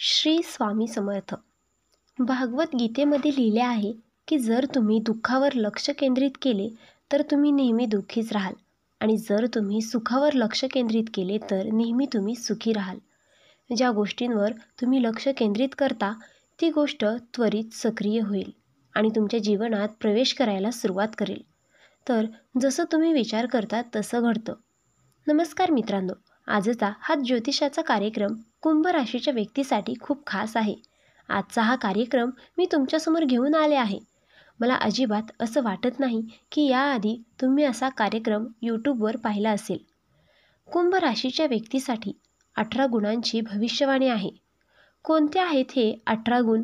श्री स्वामी समर्थ. भागवत गीतेमध्ये लिहिले आहे की जर तुम्ही दुःखावर लक्ष केंद्रित केले तर तुम्ही नेहमी दुःखीच राहाल, आणि जर तुम्ही सुखावर लक्ष केंद्रित केले तर नेहमी तुम्ही सुखी राहाल. ज्या गोष्टींवर तुम्ही लक्ष केंद्रित करता ती गोष्ट त्वरित सक्रिय होईल आणि तुमच्या जीवनात प्रवेश करायला सुरुवात करेल. तर जसं तुम्ही विचार करता तसं घडतं. नमस्कार मित्रांनो, आजचा हा ज्योतिषाचा कार्यक्रम कुंभ राशीच्या व्यक्तीसाठी खूप खास आहे. आजचा हा कार्यक्रम मी तुमच्यासमोर घेऊन आले आहे. मला अजिबात असं वाटत नाही की याआधी तुम्ही असा कार्यक्रम यूट्यूबवर पाहिला असेल. कुंभ राशीच्या व्यक्तीसाठी 18 गुणांची भविष्यवाणी आहे. कोणते आहेत हे 18 गुण?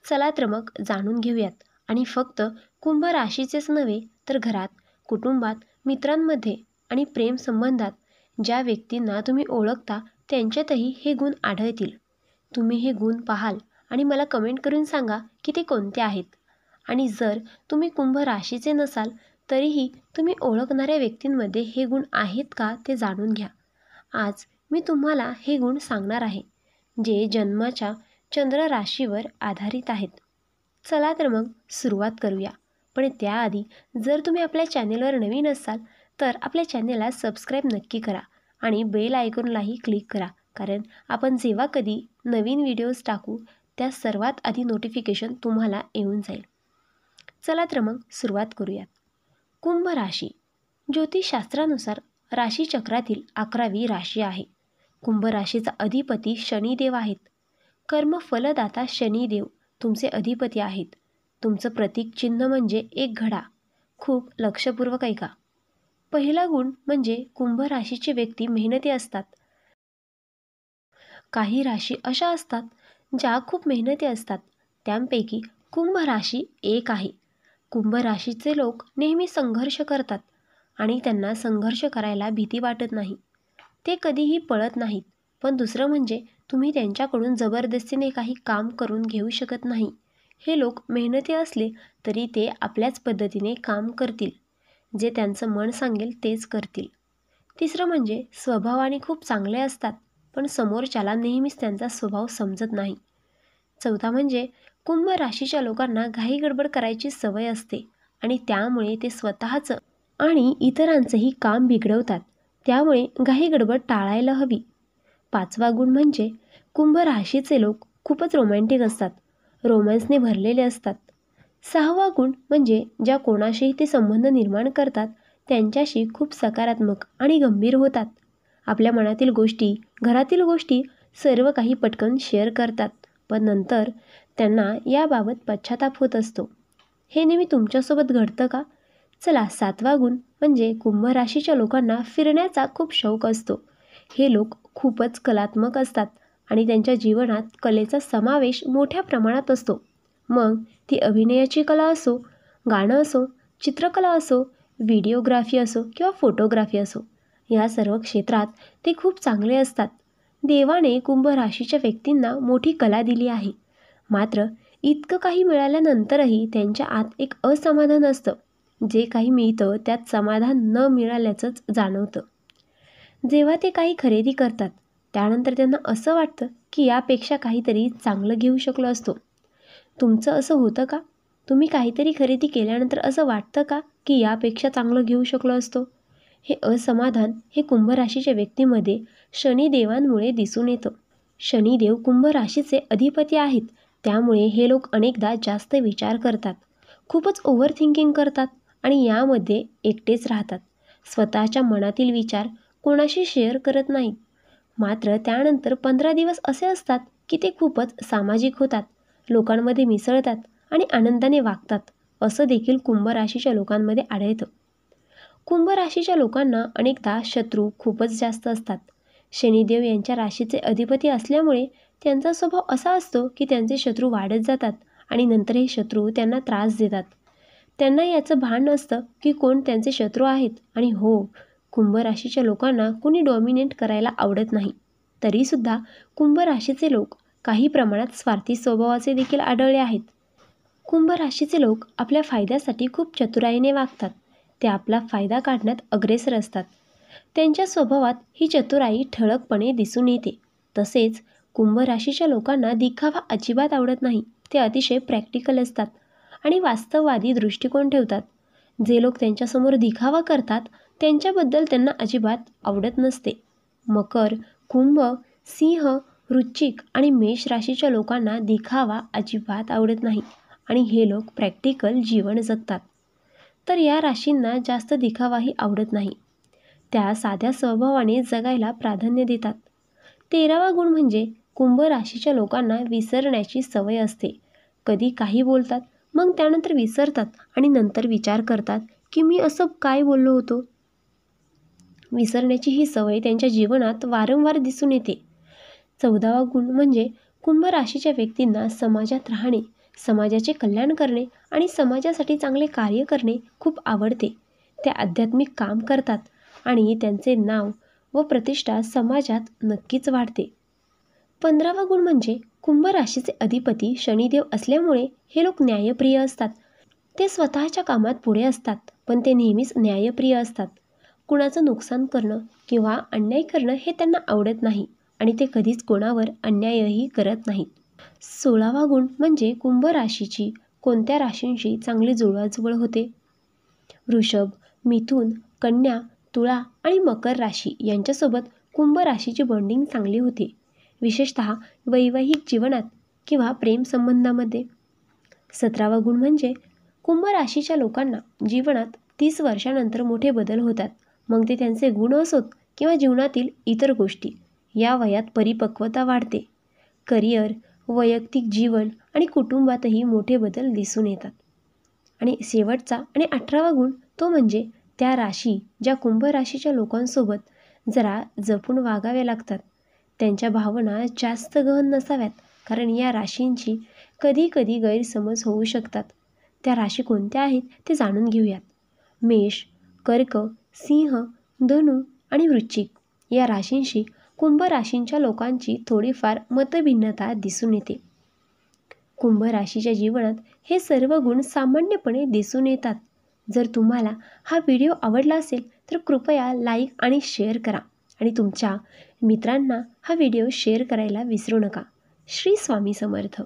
चला तर मग जाणून घेऊयात. आणि फक्त कुंभ राशीचेच नव्हे तर घरात, कुटुंबात, मित्रांमध्ये आणि प्रेम संबंधात ज्या व्यक्तींना तुम्ही ओळखता त्यांच्यातही हे गुण आढळतील. तुम्ही हे गुण पाहाल आणि मला कमेंट करून सांगा की ते कोणते आहेत. आणि जर तुम्ही कुंभ राशीचे नसाल तरीही तुम्ही ओळखणाऱ्या व्यक्तींमध्ये हे गुण आहेत का ते जाणून घ्या. आज मी तुम्हाला हे गुण सांगणार आहे जे जन्माच्या चंद्र राशीवर आधारित आहेत. चला तर मग सुरुवात करूया. पण त्याआधी जर तुम्ही आपल्या चॅनेलवर नवीन असाल तर आपल्या चॅनेलला सबस्क्राईब नक्की करा आणि बेल आयकॉनलाही क्लिक करा, कारण आपण जेव्हा कधी नवीन व्हिडिओज टाकू त्या सर्वात आधी नोटिफिकेशन तुम्हाला येऊन जाईल. चला तर मग सुरुवात करूयात. कुंभ राशी ज्योतिषशास्त्रानुसार राशीचक्रातील 11वी राशी आहे. कुंभ राशीचा अधिपती शनिदेव आहेत. कर्मफलदाता शनिदेव तुमचे अधिपती आहेत. तुमचं प्रतीक चिन्ह म्हणजे एक घडा. खूप लक्षपूर्वक ऐका. पहिला गुण म्हणजे कुंभ राशीची व्यक्ती मेहनती असतात. काही राशी अशा असतात ज्या खूप मेहनती असतात. त्यांपैकी कुंभ राशी एक आहे. कुंभ राशीचे लोक नेहमी संघर्ष करतात आणि त्यांना संघर्ष करायला भीती वाटत नाही. ते कधीही पळत नाहीत. पण दुसरं म्हणजे तुम्ही त्यांच्याकडून जबरदस्तीने काही काम करून घेऊ शकत नाही. हे लोक मेहनती असले तरी ते आपल्याच पद्धतीने काम करतील. जे त्यांचं मन सांगेल तेच करतील. तिसरं म्हणजे स्वभावाने खूप चांगले असतात, पण समोरच्याला नेहमीच त्यांचा स्वभाव समजत नाही. चौथा म्हणजे कुंभ राशीच्या लोकांना घाई गडबड करायची सवय असते आणि त्यामुळे ते स्वतःचं आणि इतरांचंही काम बिघडवतात. त्यामुळे घाई गडबड टाळायला हवी. पाचवा गुण म्हणजे कुंभ राशीचे लोक खूपच रोमॅन्टिक असतात. रोमॅन्सने भरलेले असतात. सहावा गुण म्हणजे ज्या कोणाशीही ते संबंध निर्माण करतात त्यांच्याशी खूप सकारात्मक आणि गंभीर होतात. आपल्या मनातील गोष्टी, घरातील गोष्टी सर्व काही पटकन शेअर करतात, पण नंतर त्यांना याबाबत पश्चाताप होत असतो. हे नेहमी तुमच्यासोबत घडतं का? चला, सातवा गुण म्हणजे कुंभ राशीच्या लोकांना फिरण्याचा खूप शौक असतो. हे लोक खूपच कलात्मक असतात आणि त्यांच्या जीवनात कलेचा समावेश मोठ्या प्रमाणात असतो. मग ती अभिनयाची कला असो, गाणं असो, चित्रकला असो, व्हिडिओग्राफी असो किंवा फोटोग्राफी असो, या सर्व क्षेत्रात ते खूप चांगले असतात. देवाने कुंभ राशीच्या व्यक्तींना मोठी कला दिली आहे. मात्र इतकं काही मिळाल्यानंतरही त्यांच्या आत एक असमाधान असतं. जे काही मिळतं त्यात समाधान न मिळाल्याचंच जाणवतं. जेव्हा ते काही खरेदी करतात त्यानंतर त्यांना असं वाटतं की यापेक्षा काहीतरी चांगलं घेऊ शकलो असतो. तुमचं असं होतं का? तुम्ही काहीतरी खरेदी केल्यानंतर असं वाटतं का की यापेक्षा चांगलं घेऊ शकलो असतो? हे असमाधान हे कुंभ राशीच्या व्यक्तीमध्ये शनिदेवांमुळे दिसून येतं. शनिदेव कुंभ राशीचे अधिपती आहेत. त्यामुळे हे लोक अनेकदा जास्त विचार करतात, खूपच ओव्हर थिंकिंग करतात आणि यामध्ये एकटेच राहतात. स्वतःच्या मनातील विचार कोणाशी शेअर करत नाहीत. मात्र त्यानंतर 15 दिवस असे असतात की ते खूपच सामाजिक होतात, लोकांमध्ये मिसळतात आणि आनंदाने वागतात. असं देखील कुंभ राशीच्या लोकांमध्ये आढळतं. कुंभ राशीच्या लोकांना अनेकदा शत्रू खूपच जास्त असतात. शनिदेव यांच्या राशीचे अधिपती असल्यामुळे त्यांचा स्वभाव असा असतो की त्यांचे शत्रू वाढत जातात आणि नंतर हे शत्रू त्यांना त्रास देतात. त्यांना याचं भान नसतं की कोण त्यांचे शत्रू आहेत. आणि हो, कुंभ राशीच्या लोकांना कुणी डॉमिनेट करायला आवडत नाही. तरीसुद्धा कुंभ राशीचे लोक काही प्रमाणात स्वार्थी स्वभावाचे देखील आढळले आहेत. कुंभ राशीचे लोक आपल्या फायद्यासाठी खूप चतुराईने वागतात. ते आपला फायदा काढण्यात अग्रेसर असतात. त्यांच्या स्वभावात ही चतुराई ठळकपणे दिसून येते. तसेच कुंभ राशीच्या लोकांना दिखावा अजिबात आवडत नाही. ते अतिशय प्रॅक्टिकल असतात आणि वास्तववादी दृष्टिकोन ठेवतात. जे लोक त्यांच्यासमोर दिखावा करतात त्यांच्याबद्दल त्यांना अजिबात आवडत नसते. मकर, कुंभ, सिंह, वृश्चिक आणि मेष राशीच्या लोकांना दिखावा अजिबात आवडत नाही आणि हे लोक प्रॅक्टिकल जीवन जगतात. तर या राशींना जास्त दिखावाही आवडत नाही. त्या साध्या स्वभावाने जगायला प्राधान्य देतात. 13वा गुण म्हणजे कुंभ राशीच्या लोकांना विसरण्याची सवय असते. कधी काही बोलतात, मग त्यानंतर विसरतात आणि नंतर विचार करतात की मी असं काय बोललो होतो. विसरण्याची ही सवय त्यांच्या जीवनात वारंवार दिसून येते. 14वा गुण म्हणजे कुंभ राशीच्या व्यक्तींना समाजात राहणे, समाजाचे कल्याण करणे आणि समाजासाठी चांगले कार्य करणे खूप आवडते. ते आध्यात्मिक काम करतात आणि त्यांचे नाव व प्रतिष्ठा समाजात नक्कीच वाढते. 15वा गुण म्हणजे कुंभ राशीचे अधिपती शनिदेव असल्यामुळे हे लोक न्यायप्रिय असतात. ते स्वतःच्या कामात पुढे असतात, पण ते नेहमीच न्यायप्रिय असतात. कुणाचं नुकसान करणं किंवा अन्याय करणं हे त्यांना आवडत नाही आणि ते कधीच कोणावर अन्यायही करत नाहीत. 16वा गुण म्हणजे कुंभ राशीची कोणत्या राशींशी चांगली जुळवाजुळव होते. वृषभ, मिथुन, कन्या, तुळा आणि मकर राशी यांच्यासोबत कुंभ राशीची बॉन्डिंग चांगली होते, विशेषतः वैवाहिक जीवनात किंवा प्रेमसंबंधामध्ये. 17वा गुण म्हणजे कुंभ राशीच्या लोकांना जीवनात 30 वर्षानंतर मोठे बदल होतात. मग ते त्यांचे गुण असोत किंवा जीवनातील इतर गोष्टी. या वयात परिपक्वता वाढते. करिअर, वैयक्तिक जीवन आणि कुटुंबातही मोठे बदल दिसून येतात. आणि शेवटचा आणि 18वा गुण तो म्हणजे त्या राशी ज्या कुंभ राशीच्या लोकांसोबत जरा जपून वागाव्या लागतात. त्यांच्या भावना जास्त गहन नसाव्यात, कारण या राशींची कधी कधी गैरसमज होऊ शकतात. त्या राशी कोणत्या आहेत ते जाणून घेऊयात. मेष, कर्क, सिंह, धनु आणि वृश्चिक या राशींशी कुंभ राशींच्या लोकांची थोडीफार मतभिन्नता दिसून येते. कुंभ राशीच्या जीवनात हे सर्व गुण सामान्यपणे दिसून येतात. जर तुम्हाला हा व्हिडिओ आवडला असेल तर कृपया लाईक आणि शेअर करा आणि तुमच्या मित्रांना हा व्हिडिओ शेअर करायला विसरू नका. श्री स्वामी समर्थ.